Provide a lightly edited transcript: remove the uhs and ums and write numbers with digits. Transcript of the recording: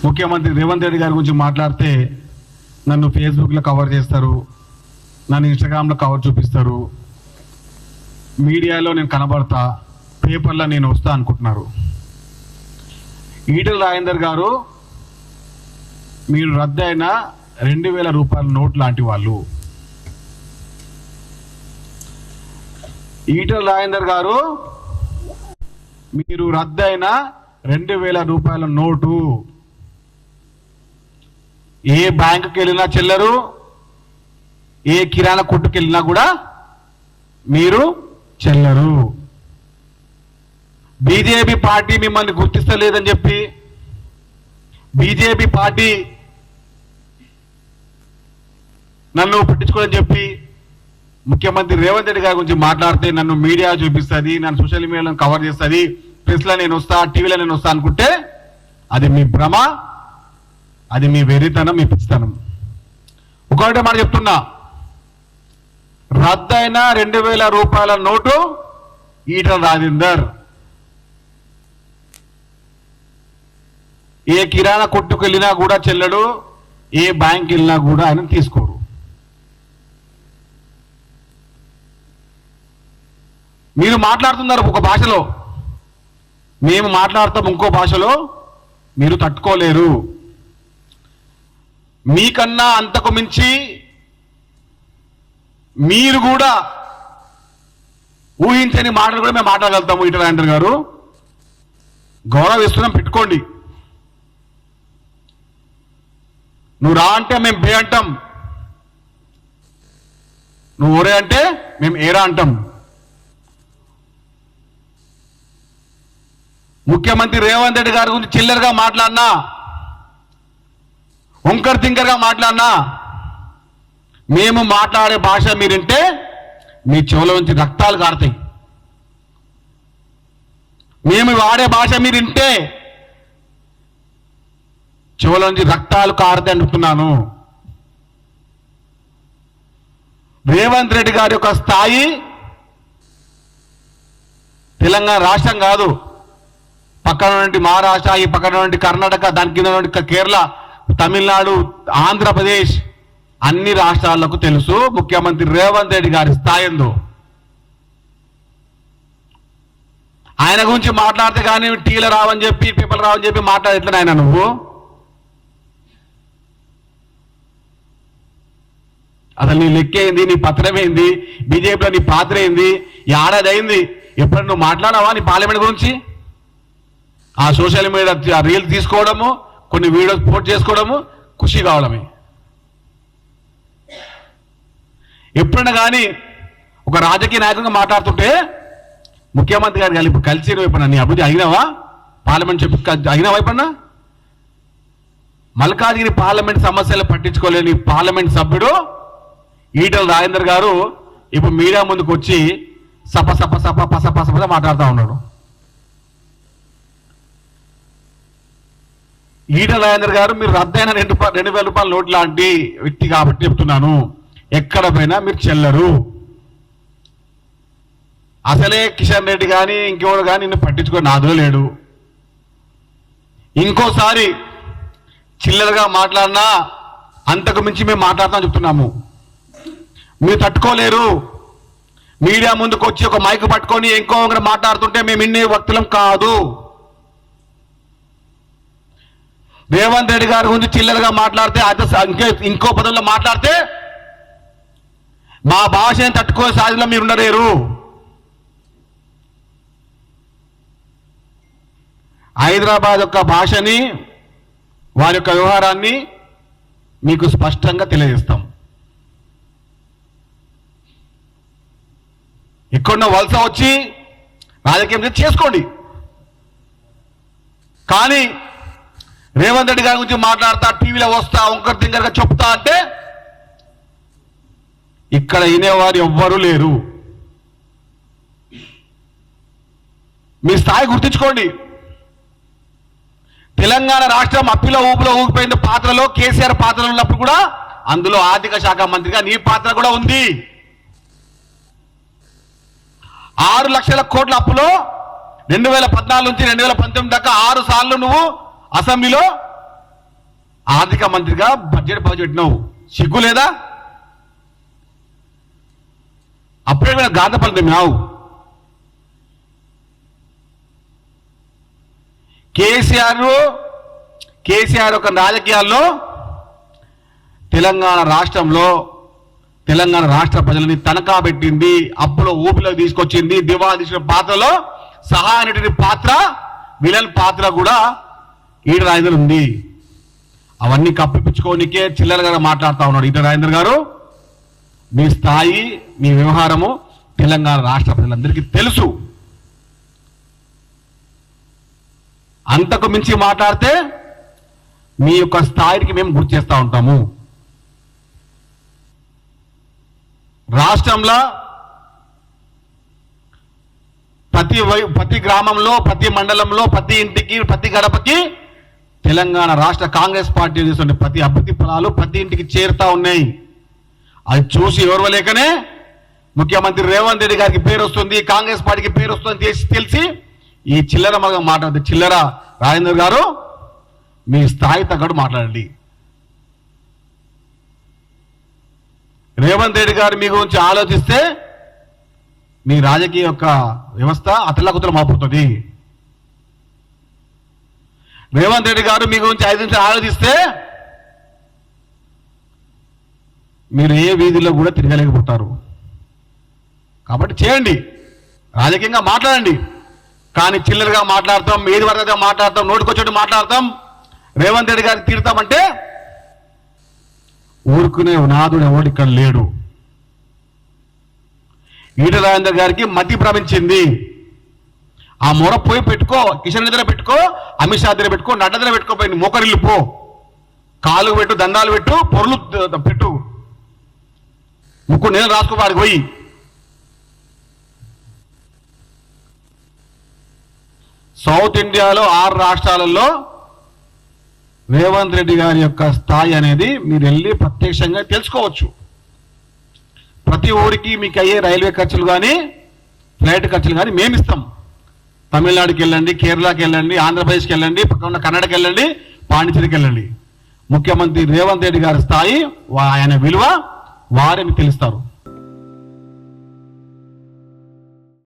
ముఖ్యమంత్రి రేవంత్ రెడ్డి గారి గురించి మాట్లాడితే నన్ను ఫేస్బుక్లో కవర్ చేస్తారు, నన్ను ఇన్స్టాగ్రామ్లో కవర్ చూపిస్తారు, మీడియాలో నేను కనబడతా, పేపర్లో నేను వస్తా అనుకుంటున్నారు. ఈటెల రాజేందర్ గారు మీరు రద్దయిన 2000 రూపాయల నోట్ లాంటి వాళ్ళు. ఈటెల రాజేందర్ గారు మీరు రద్దయిన 2000 రూపాయల నోటు ఏ బ్యాంకుకి వెళ్ళినా చెల్లరు, ఏ కిరాణా కొట్టుకు వెళ్ళినా కూడా మీరు చెల్లరు. బీజేపీ పార్టీ మిమ్మల్ని గుర్తిస్తలేదని చెప్పి, బీజేపీ పార్టీ నన్ను పట్టించుకోదని చెప్పి ముఖ్యమంత్రి రేవంత్ రెడ్డి గారి గురించి మాట్లాడితే నన్ను మీడియా చూపిస్తుంది, నన్ను సోషల్ మీడియాలో కవర్ చేస్తుంది, ప్రెస్లో నేను వస్తా, టీవీలో నేను వస్తా అనుకుంటే అది మీ భ్రమ, అది మీ వెర్రితనం, మీ పిచ్చితనం. ఒకటే మాట చెప్తున్నా, రద్దయిన 2000 రూపాయల నోటు ఈటెల రాజేందర్. ఏ కిరాణా కొట్టుకు వెళ్ళినా కూడా చెల్లడు, ఏ బ్యాంక్ వెళ్ళినా కూడా ఆయన తీసుకోరు. మీరు మాట్లాడుతున్నారు ఒక భాషలో, మేము మాట్లాడతాం ఇంకో భాషలో, మీరు తట్టుకోలేరు. మీకన్నా అంతకు మించి మీరు కూడా ఊహించని మాటలు కూడా మేము మాట్లాడగలుగుతాము. ఈటెల రాజేందర్ గారు గౌరవం ఇస్తున్నాం, పెట్టుకోండి. నువ్వు రా అంటే మేము బే అంటాం, నువ్వు ఓరే అంటే మేము ఏరా అంటాం. ముఖ్యమంత్రి రేవంత్ రెడ్డి గారి గురించి చిల్లరగా మాట్లాడినా, వంకర్ తింకర్గా మాట్లాడినా, మేము మాట్లాడే భాష మీరింటే మీ చెవుల నుంచి రక్తాలు కారుతాయి. మేము వాడే భాష మీరింటే చెవుల నుంచి రక్తాలు కారుతాయి అంటున్నాను. రేవంత్ రెడ్డి గారి యొక్క స్థాయి తెలంగాణ రాష్ట్రం కాదు, పక్కన నుండి మహారాష్ట్ర, ఈ పక్కన నుండి కర్ణాటక, దాని కింద నుండి కేరళ, తమిళనాడు, ఆంధ్రప్రదేశ్, అన్ని రాష్ట్రాలకు తెలుసు ముఖ్యమంత్రి రేవంత్ రెడ్డి గారి స్థాయి ఏందో. ఆయన గురించి మాట్లాడితే కానీ టీలు రావని చెప్పి, పేపర్లు రావని చెప్పి మాట్లాడేట్లేదు ఆయన. నువ్వు అసలు నీ లెక్కేంది, నీ పత్రం ఏంది, బీజేపీలో నీ పాత్ర ఏంది, ఏడాది అయింది, ఎప్పుడు నువ్వు మాట్లాడావా నీ పార్లమెంట్ గురించి? ఆ సోషల్ మీడియా రీల్ తీసుకోవడము, కొన్ని వీడియోస్ పోస్ట్ చేసుకోవడము, ఖుషి కావడమే. ఎప్పుడైనా కానీ ఒక రాజకీయ నాయకుడిగా మాట్లాడుతుంటే ముఖ్యమంత్రి గారు ఇప్పుడు కలిసి ఎప్పుడన్నా నీ అభివృద్ధి అయినావా? పార్లమెంట్ చెప్పి అయినావా? ఎప్పుడన్నా మల్కాజ్గిరి పార్లమెంట్ సమస్యలు పట్టించుకోలేని పార్లమెంట్ సభ్యుడు ఈటెల రాజేందర్ గారు ఇప్పుడు మీడియా ముందుకు వచ్చి సప సప సప పస పస పస మాట్లాడుతూ ఉన్నాడు. ఈటెల రాజేందర్ గారు మీరు రద్దయిన 2000 రూపాయల నోట్ లాంటి వ్యక్తి కాబట్టి చెప్తున్నాను, ఎక్కడ పోయినా మీరు చెల్లరు. అసలే కిషన్ రెడ్డి కానీ ఇంకెవరు కానీ నిన్ను పట్టించుకొని నాదులో లేడు. ఇంకోసారి చిల్లరగా మాట్లాడినా అంతకు మించి మేము మాట్లాడతాం చెప్తున్నాము. మీరు తట్టుకోలేరు. మీడియా ముందుకు వచ్చి ఒక మైక్ పట్టుకొని ఇంకో మాట్లాడుతుంటే మేము ఇన్నే వ్యక్తులం కాదు. రేవంత్ రెడ్డి గారి గురించి చిల్లరగా మాట్లాడితే, ఇంకో పదంలో మాట్లాడితే మా భాషని తట్టుకునే సాధ్యంలో మీరు ఉండలేరు. హైదరాబాద్ యొక్క భాషని, వారి యొక్క వ్యవహారాన్ని మీకు స్పష్టంగా తెలియజేస్తాం. ఎక్కడో వలస వచ్చి రాజకీయం చేసుకోండి, కానీ రేవంత్ రెడ్డి గారి గురించి మాట్లాడతా, టీవీలో వస్తా, వంకర్ తింకర్గా చెప్తా అంటే ఇక్కడ వినేవారు ఎవ్వరూ లేరు. మీ స్థాయి గుర్తించుకోండి. తెలంగాణ రాష్ట్రం అప్పిలో ఊపిలో ఊగిపోయిన పాత్రలో కేసీఆర్ పాత్రలో ఉన్నప్పుడు కూడా అందులో ఆర్థిక శాఖ మంత్రిగా నీ పాత్ర కూడా ఉంది. 6 లక్షల కోట్ల అప్పులో 2014 నుంచి 2019 దాకా 6 సార్లు నువ్వు అసెంబ్లీలో ఆర్థిక మంత్రిగా బడ్జెట్ ప్రవేశపెట్టినావు, సిగ్గు లేదా? అప్పుడే కూడా గాంధపల్లి నావు. కేసీఆర్ ఒక రాజకీయాల్లో తెలంగాణ రాష్ట్రంలో తెలంగాణ రాష్ట్ర ప్రజలని తనఖా పెట్టింది, అప్పులో ఊపిలో తీసుకొచ్చింది, దివాళా తీసిన పాత్రలో సహాయనటుడి పాత్ర, విలన్ పాత్ర కూడా ఈటల రాజేందర్ ఉంది. అవన్నీ కప్పిపుచ్చుకోనికే చిల్లరగా మాట్లాడుతూ ఉన్నాడు ఈటల రాజేందర్ గారు. మీ స్థాయి, మీ వ్యవహారము తెలంగాణ రాష్ట్ర ప్రజలందరికీ తెలుసు. అంతకు మించి మాట్లాడితే మీ యొక్క స్థాయికి మేము గుర్తు చేస్తూ ఉంటాము. రాష్ట్రంలో ప్రతి గ్రామంలో, ప్రతి మండలంలో, ప్రతి ఇంటికి, ప్రతి గడపకి తెలంగాణ రాష్ట్ర కాంగ్రెస్ పార్టీ చేస్తున్న ప్రతి అభివృద్ధి ఫలాలు ప్రతి ఇంటికి చేరుతా ఉన్నాయి. అది చూసి ఎవరువలేకనే ముఖ్యమంత్రి రేవంత్ రెడ్డి గారికి పేరు వస్తుంది, కాంగ్రెస్ పార్టీకి పేరు వస్తుంది తెలిసి ఈ చిల్లర మాట్లాడుతుంది. చిల్లర రాజేందర్ గారు, మీ స్థాయి తగ్గట్టు మాట్లాడండి. రేవంత్ రెడ్డి గారు మీ గురించి ఆలోచిస్తే మీ రాజకీయ యొక్క వ్యవస్థ అతలాకుతలం అయిపోతుంది. రేవంత్ రెడ్డి గారు మీ గురించి 5 నిమిషాలు ఆలోచిస్తే మీరు ఏ వీధిలో కూడా తిరగలేకపోతారు. కాబట్టి చేయండి, రాజకీయంగా మాట్లాడండి. కానీ చిల్లరగా మాట్లాడతాం, ఏది వరదగా మాట్లాడతాం, నోటికొచ్చేట్టు మాట్లాడతాం, రేవంత్ రెడ్డి గారిని తీరుతామంటే ఊరుకునే నాదుడు ఎవడు ఇక్కడ లేడు. ఈటల రాజేందర్ గారికి మతి భ్రమించింది. ఆ మొర పోయి పెట్టుకో, కిషన్ దగ్గర పెట్టుకో, అమిత్ షా దగ్గర పెట్టుకో, నడ్డా దగ్గర పెట్టుకోపోయి మోకరిల్లు పో, కాలు పెట్టు, దండాలు పెట్టు, పొరలు పెట్టు, ముక్కు నేను రాసుకో వాడికి పోయి. సౌత్ ఇండియాలో 6 రాష్ట్రాలలో రేవంత్ రెడ్డి గారి యొక్క స్థాయి అనేది మీరు వెళ్ళి ప్రత్యక్షంగా తెలుసుకోవచ్చు. ప్రతి ఊరికి మీకు అయ్యే రైల్వే ఖర్చులు కానీ, ఫ్లైట్ ఖర్చులు కానీ మేము ఇస్తాం. తమిళనాడుకి వెళ్ళండి, కేరళకి వెళ్ళండి, ఆంధ్రప్రదేశ్కి వెళ్ళండి, పక్కన ఉన్న కర్ణాటకకి వెళ్ళండి, పాండిచేరికి వెళ్ళండి. ముఖ్యమంత్రి రేవంత్ రెడ్డి గారి స్థాయి, ఆయన విలువ వారే మీకు తెలుస్తారు.